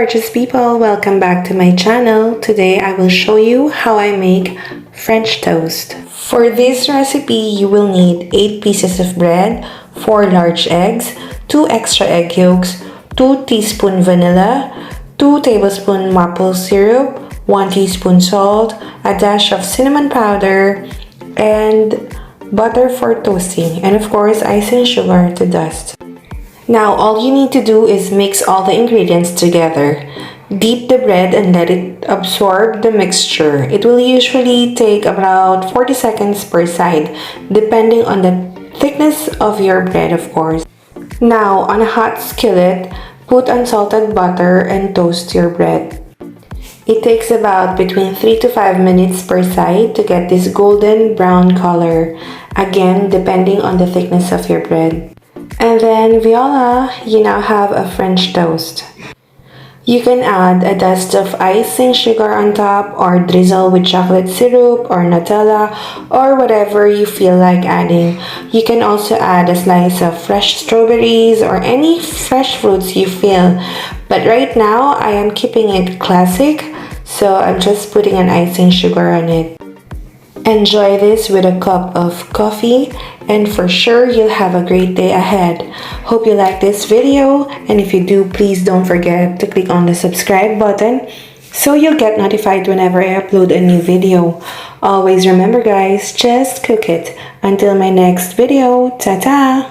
gorgeous people, welcome back to my channel. Today I will show you how I make French toast. For this recipe, you will need 8 pieces of bread, 4 large eggs, 2 extra egg yolks, 2 teaspoon vanilla, 2 tablespoon maple syrup, 1 teaspoon salt, a dash of cinnamon powder, and butter for toasting, and of course icing sugar to dust. Now all you need to do is mix all the ingredients together. Dip the bread and let it absorb the mixture. It will usually take about 40 seconds per side, depending on the thickness of your bread, of course. Now on a hot skillet, put unsalted butter and toast your bread. It takes about between 3 to 5 minutes per side to get this golden brown color, again depending on the thickness of your bread. And then voila, you now have a French toast. You can add a dust of icing sugar on top, or drizzle with chocolate syrup or Nutella, or whatever you feel like adding. You can also add a slice of fresh strawberries or any fresh fruits you feel. But right now I am keeping it classic, so I'm just putting an icing sugar on it. Enjoy this with a cup of coffee, and for sure you'll have a great day ahead. Hope you like this video, and if you do, please don't forget to click on the subscribe button so you'll get notified whenever I upload a new video. Always remember guys, just cook it. Until my next video, ta-ta!